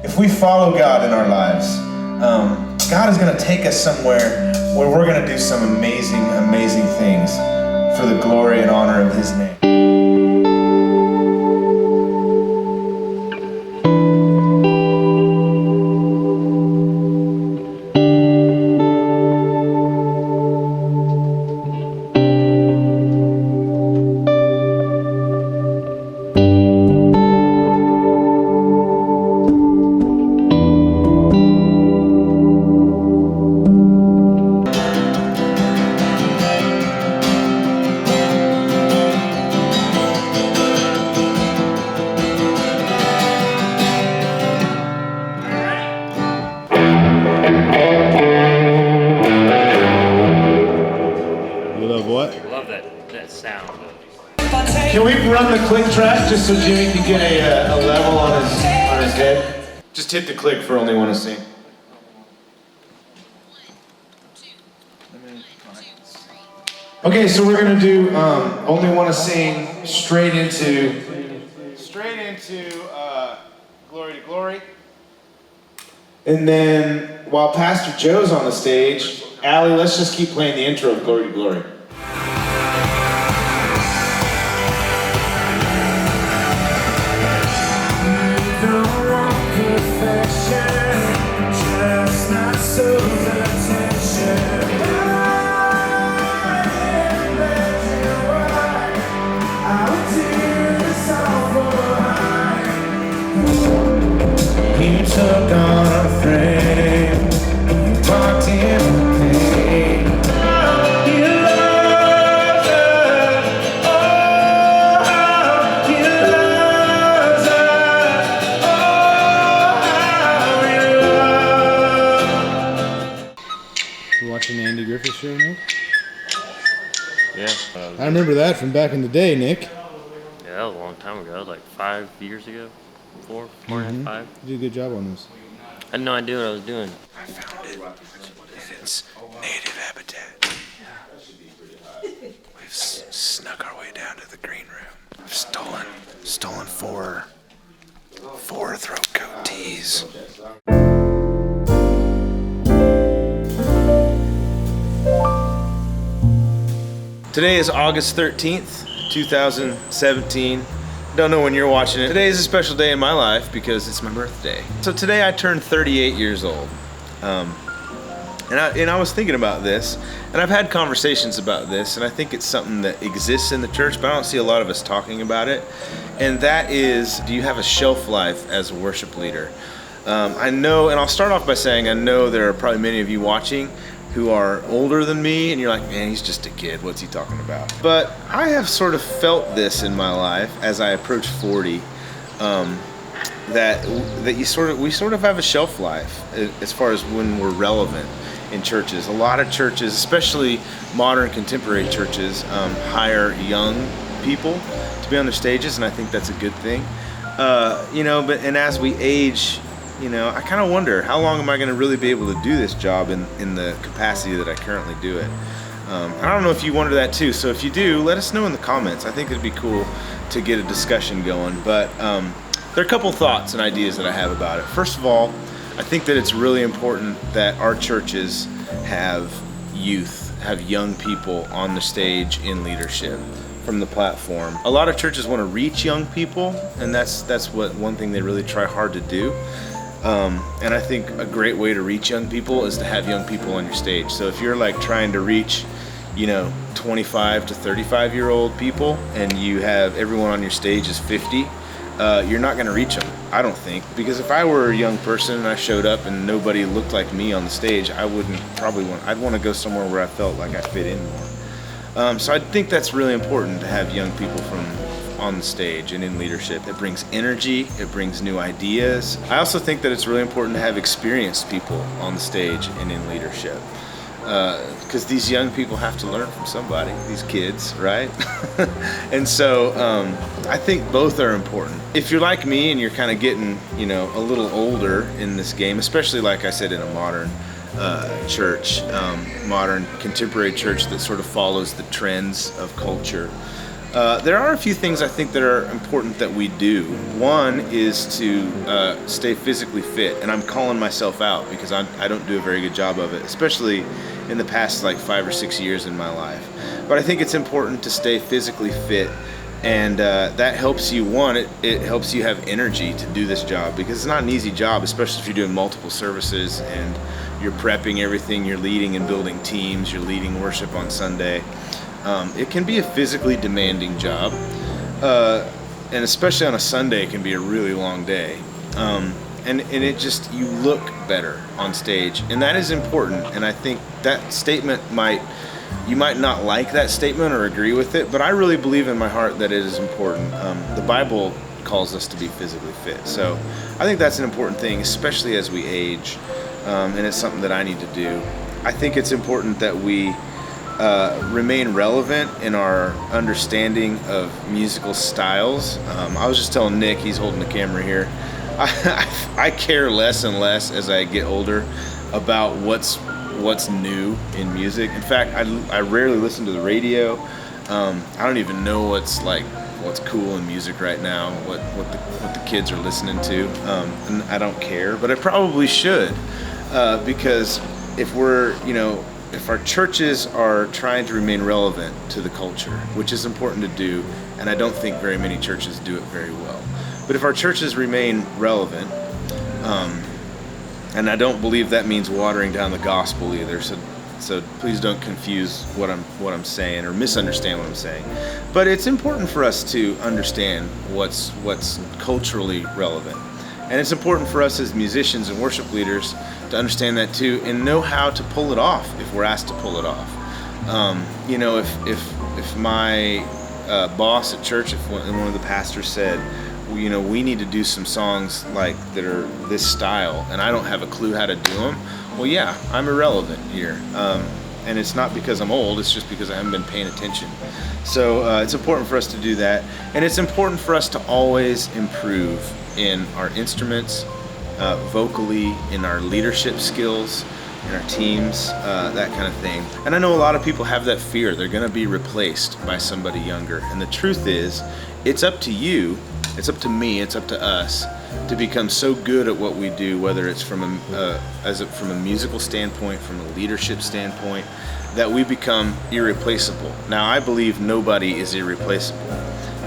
If we follow God in our lives, God is going to take us somewhere where we're going to do some amazing, amazing things for the glory and honor of His name. Can we run the click track just so Jimmy can get a level on his head? Just hit the click for Only Want to Sing. Okay, so we're gonna do Only Want to Sing straight into Glory to Glory. And then while Pastor Joe's on the stage, Allie, let's just keep playing the intro of Glory to Glory. You took on a frame, you walked in with pain. You loved her, oh, how you loved her, oh, how you loved. You watching the Andy Griffith show, Nick? Yeah. I remember that from back in the day, Nick. Yeah, that was a long time ago. That was like 5 years ago. Four and a half, 5. You did a good job on this. I had no idea what I was doing. I found it in its native habitat. We've snuck our way down to the green room. We've stolen four throat coat teas. Today is August 13th, 2017. Don't know when you're watching it. Today is a special day in my life because it's my birthday. So today I turned 38 years old. And I was thinking about this, and I've had conversations about this, and I think it's something that exists in the church, but I don't see a lot of us talking about it. And that is, do you have a shelf life as a worship leader? I know, and I'll start off by saying I know there are probably many of you watching who are older than me, and you're like, man, he's just a kid, what's he talking about? But I have sort of felt this in my life as I approach 40, that we sort of have a shelf life as far as when we're relevant in churches. A lot of churches, especially modern contemporary churches, hire young people to be on their stages, and I think that's a good thing. And as we age, I kind of wonder, how long am I going to really be able to do this job in the capacity that I currently do it? I don't know if you wonder that too, so if you do, let us know in the comments. I think it'd be cool to get a discussion going, but there are a couple thoughts and ideas that I have about it. First of all, I think that it's really important that our churches have young people on the stage in leadership from the platform. A lot of churches want to reach young people, and that's one thing they really try hard to do. And I think a great way to reach young people is to have young people on your stage. So if you're like trying to reach, 25 to 35-year-old people, and you have everyone on your stage is 50, you're not going to reach them, I don't think. Because if I were a young person and I showed up and nobody looked like me on the stage, I'd want to go somewhere where I felt like I fit in more. So I think that's really important to have young people on the stage and in leadership. It brings energy, it brings new ideas. I also think that it's really important to have experienced people on the stage and in leadership. Because these young people have to learn from somebody, these kids, right? And so I think both are important. If you're like me and you're kind of getting, a little older in this game, especially like I said in a modern church, modern contemporary church that sort of follows the trends of culture, There are a few things I think that are important that we do. One is to stay physically fit, and I'm calling myself out because I don't do a very good job of it, especially in the past like 5 or 6 years in my life. But I think it's important to stay physically fit, and that helps you. One, it helps you have energy to do this job, because it's not an easy job, especially if you're doing multiple services and you're prepping everything, you're leading and building teams, you're leading worship on Sunday. It can be a physically demanding job, and especially on a Sunday, it can be a really long day. And it just, you look better on stage, and that is important. And I think that statement you might not like that statement or agree with it, but I really believe in my heart that it is important. The Bible calls us to be physically fit, so I think that's an important thing, especially as we age, and it's something that I need to do. I think it's important that we remain relevant in our understanding of musical styles. I was just telling Nick, he's holding the camera here, I care less and less as I get older about what's new in music. In fact, I rarely listen to the radio. I don't even know what's cool in music right now, what the kids are listening to, and I don't care, but I probably should, because if our churches are trying to remain relevant to the culture, which is important to do, and I don't think very many churches do it very well, but if our churches remain relevant, and I don't believe that means watering down the gospel either, so please don't confuse what I'm saying or misunderstand what I'm saying. But it's important for us to understand what's culturally relevant, and it's important for us as musicians and worship leaders to understand that too, and know how to pull it off if we're asked to pull it off. If my boss at church, if one of the pastors said, we need to do some songs that are this style, and I don't have a clue how to do them, well, yeah, I'm irrelevant here. And it's not because I'm old, it's just because I haven't been paying attention. So it's important for us to do that, and it's important for us to always improve in our instruments, vocally, in our leadership skills, in our teams, that kind of thing. And I know a lot of people have that fear. They're going to be replaced by somebody younger. And the truth is, it's up to you, it's up to me, it's up to us to become so good at what we do, whether it's from a musical standpoint, from a leadership standpoint, that we become irreplaceable. Now, I believe nobody is irreplaceable,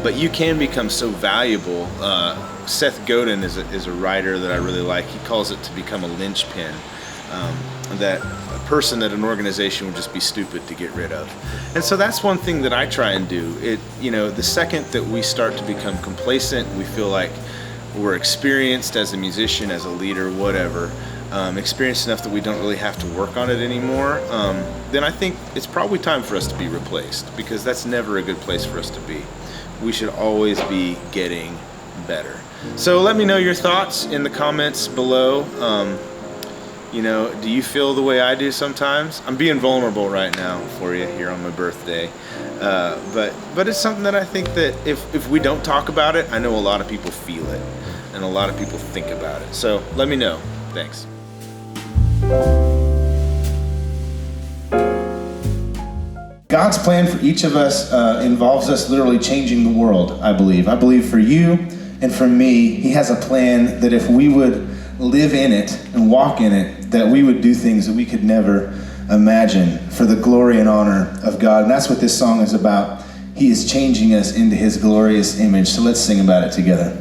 but you can become so valuable. Seth Godin is a writer that I really like. He calls it to become a linchpin, that a person that an organization would just be stupid to get rid of. And so that's one thing that I try and do. The second that we start to become complacent, we feel like we're experienced as a musician, as a leader, whatever, experienced enough that we don't really have to work on it anymore, then I think it's probably time for us to be replaced, because that's never a good place for us to be. We should always be getting better. So let me know your thoughts in the comments below. Do you feel the way I do sometimes? I'm being vulnerable right now for you here on my birthday. But it's something that I think that if we don't talk about it, I know a lot of people feel it, and a lot of people think about it. So let me know. Thanks. God's plan for each of us involves us literally changing the world, I believe. I believe for you and for me, He has a plan that if we would live in it and walk in it, that we would do things that we could never imagine for the glory and honor of God. And that's what this song is about. He is changing us into His glorious image. So let's sing about it together.